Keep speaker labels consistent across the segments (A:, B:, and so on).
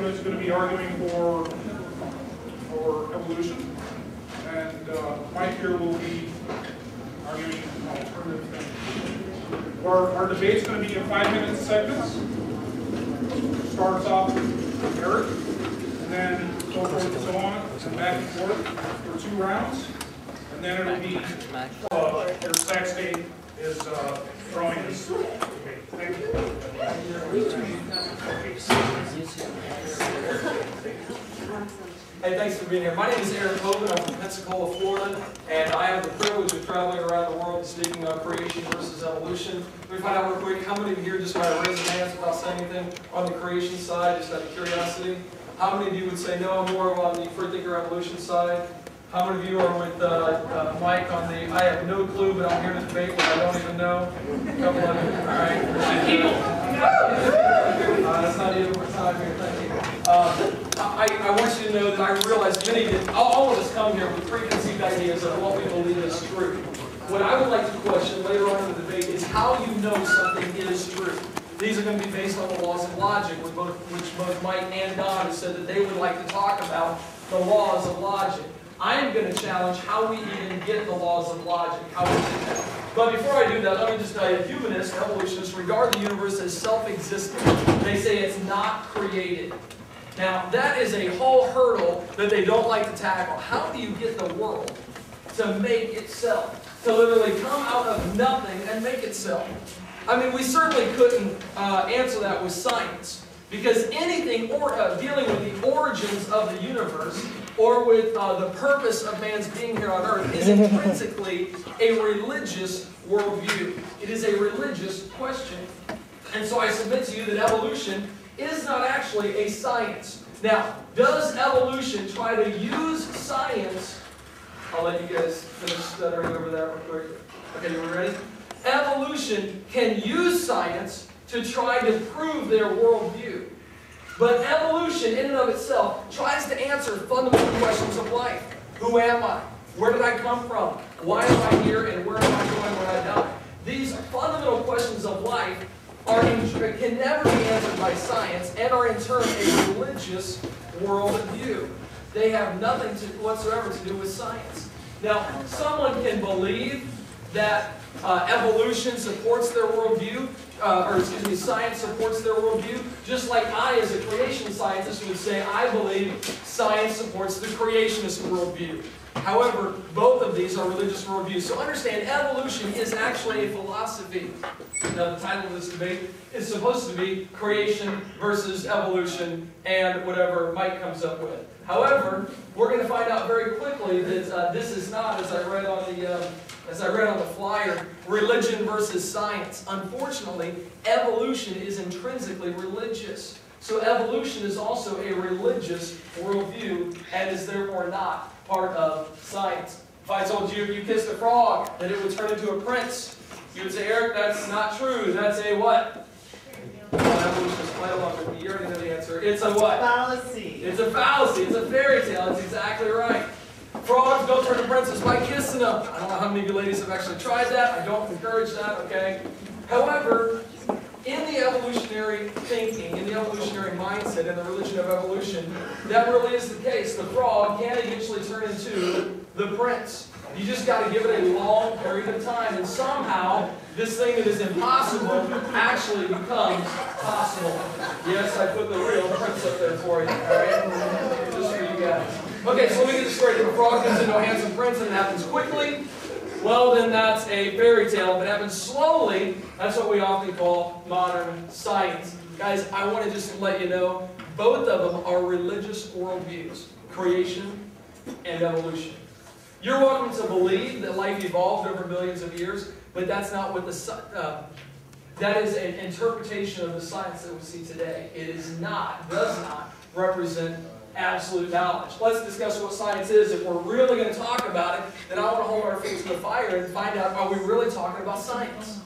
A: is going to be arguing for evolution, and Mike here will be arguing alternative things. Our debate's going to be in 5-minute segments. Starts off with Eric, and then so forth and so on, and back and forth for 2 rounds. And then it'll be your sex tape is throwing this debate. Thank you.
B: Hey, thanks for being here. My name is Eric Hovind. I'm from Pensacola, Florida, and I have the privilege of traveling around the world speaking on creation versus evolution. Let me find out real quick, how many of you here just want to raise your hands without saying anything on the creation side, just out of curiosity? How many of you would say no, I'm more on the freethinker evolution side? How many of you are with Mike on the, I have no clue, but I'm here to debate what I don't even know? A couple of you, all right. That's not even what time here, thank you. I want you to know that I realize many of you, all of us come here with preconceived ideas of what we believe is true. What I would like to question later on in the debate is how you know something is true. These are going to be based on the laws of logic, which both Mike and Don have said that they would like to talk about the laws of logic. I am going to challenge how we even get the laws of logic, how we get that. But before I do that, let me just tell you, humanists, evolutionists regard the universe as self-existent. They say it's not created. Now, that is a whole hurdle that they don't like to tackle. How do you get the world to make itself? To literally come out of nothing and make itself? I mean, we certainly couldn't answer that with science. Because anything dealing with the origins of the universe or with the purpose of man's being here on earth is intrinsically a religious worldview. It is a religious question. And so I submit to you that evolution is not actually a science. Now, does evolution try to use science? I'll let you guys finish stuttering over that real quick. Okay, you ready? Evolution can use science to try to prove their worldview. But evolution, in and of itself, tries to answer fundamental questions of life. Who am I? Where did I come from? Why am I here? And where am I going when I die? These fundamental questions of life can never be answered by science and are in turn a religious worldview. They have nothing whatsoever to do with science. Now, someone can believe that evolution supports their worldview, science supports their worldview, just like I, as a creation scientist, would say I believe science supports the creationist worldview. However, both of these are religious worldviews. So understand, evolution is actually a philosophy. Now, the title of this debate is supposed to be Creation versus Evolution and whatever Mike comes up with. However, we're going to find out very quickly that this is not, as I read on the flyer, religion versus science. Unfortunately, evolution is intrinsically religious. So evolution is also a religious worldview and is therefore not part of science. If I told you if you kissed a frog that it would turn into a prince, you would say, Eric, that's not true. That's a what? Evolutionists play along with me. You already know the answer. It's a what?
C: Fallacy.
B: It's a fallacy. It's a fairy tale. That's exactly right. Frogs don't turn to princes by kissing them. I don't know how many of you ladies have actually tried that. I don't encourage that, okay? However, in the evolutionary thinking, in the evolutionary mindset, in the religion of evolution, that really is the case. The frog can eventually turn into the prince. You just got to give it a long period of time, and somehow this thing that is impossible actually becomes possible. Yes, I put the real prince up there for you, all right? Just for you guys. Okay, so let me get this straight. If a frog turns into a handsome prince and it happens quickly, well, then that's a fairy tale. If it happens slowly, that's what we often call modern science. Guys, I want to just let you know, both of them are religious worldviews, creation and evolution. You're welcome to believe that life evolved over millions of years, but that's not what that is an interpretation of the science that we see today. It is not, does not represent absolute knowledge. Let's discuss what science is. If we're really going to talk about it, then I want to hold our feet to the fire and find out, are we really talking about science?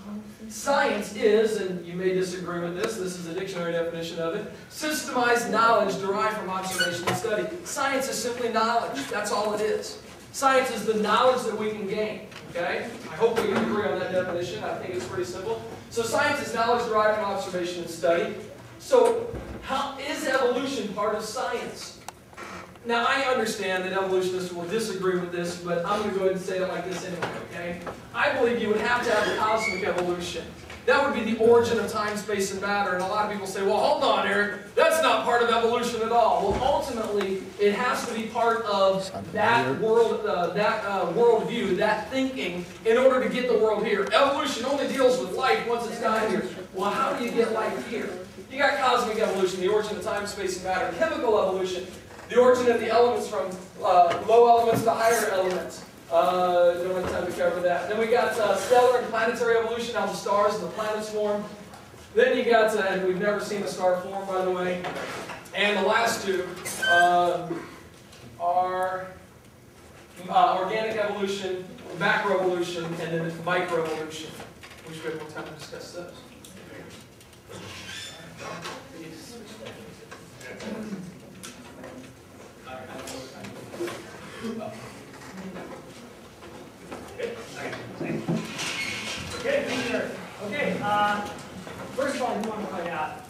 B: Science is, and you may disagree with this is a dictionary definition of it, systemized knowledge derived from observation and study. Science is simply knowledge. That's all it is. Science is the knowledge that we can gain. Okay? I hope we can agree on that definition. I think it's pretty simple. So science is knowledge derived from observation and study. So how is evolution part of science. Now, I understand that evolutionists will disagree with this, but I'm going to go ahead and say it like this anyway, okay? I believe you would have to have cosmic evolution. That would be the origin of time, space, and matter. And a lot of people say, well, hold on, Eric, that's not part of evolution at all. Well, ultimately, it has to be part of that world, worldview, that thinking, in order to get the world here. Evolution only deals with life once it's got here. Well, how do you get life here? You got cosmic evolution, the origin of time, space, and matter. Chemical evolution, the origin of the elements from low elements to higher elements. Don't have time to cover that. Then we got stellar and planetary evolution, how the stars and the planets form. Then you got, and we've never seen a star form, by the way. And the last two are organic evolution, macroevolution, and then microevolution. We should have more time to discuss those.
C: Okay, first of all, I do want to point out,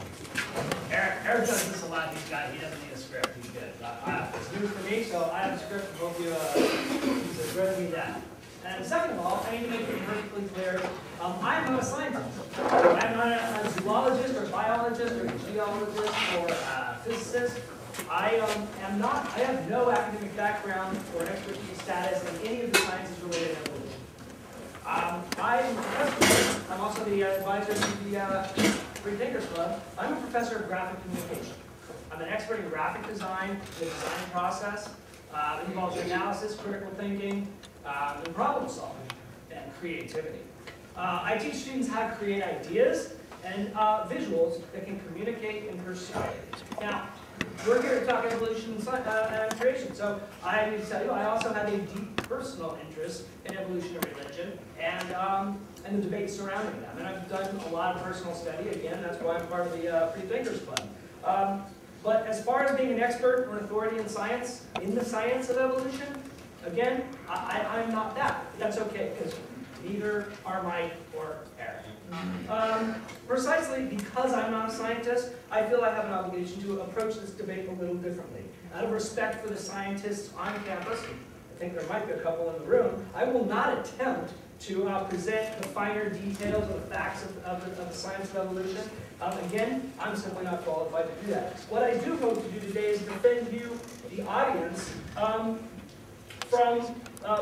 C: Eric does this a lot. He doesn't need a script. He's good. It's new for me, so I have a script. I hope you read me that. And second of all, I need to make it perfectly clear, I'm not a scientist. I'm not a zoologist or biologist or geologist or physicist. I have no academic background or expertise status in any of the sciences related to evolution. I'm a professor. I'm also the advisor to the Freethinkers Club. I'm a professor of graphic communication. I'm an expert in graphic design, the design process. It involves analysis, critical thinking, and problem solving, and creativity. I teach students how to create ideas and visuals that can communicate and persuade. Now, we're here to talk evolution and creation, so I need to tell you I also have a deep personal interest in evolution and religion and the debate surrounding them. And I've done a lot of personal study. Again, that's why I'm part of the Freethinkers Club. But as far as being an expert or an authority in science, in the science of evolution, again, I'm not that. That's okay, because neither are Mike or Eric. Precisely because I'm not a scientist, I feel I have an obligation to approach this debate a little differently. Out of respect for the scientists on campus, I think there might be a couple in the room, I will not attempt to present the finer details of the facts of the science of evolution. Again, I'm simply not qualified to do that. What I do hope to do today is defend you, the audience, from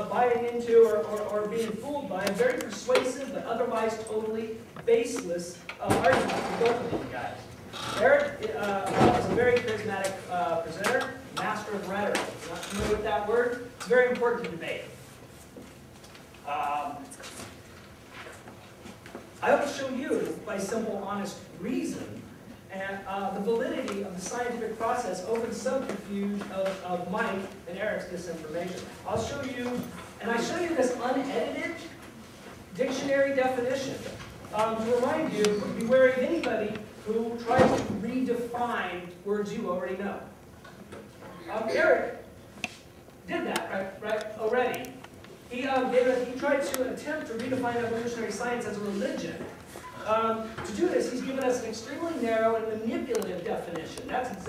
C: buying into or being fooled by a very persuasive but otherwise totally baseless argument from both of these guys. Eric is a very charismatic presenter, master of rhetoric. If you're not familiar with that word, it's very important to debate. I will show you, by simple, honest reason, and the validity of the scientific process over the subterfuge of Mike and Eric's disinformation. I'll show you, and I show you this unedited dictionary definition to remind you, beware of anybody who tries to redefine words you already know. Eric did that right already. He tried to attempt to redefine evolutionary science as a religion. To do this, he's given us an extremely narrow and manipulative definition. That's exactly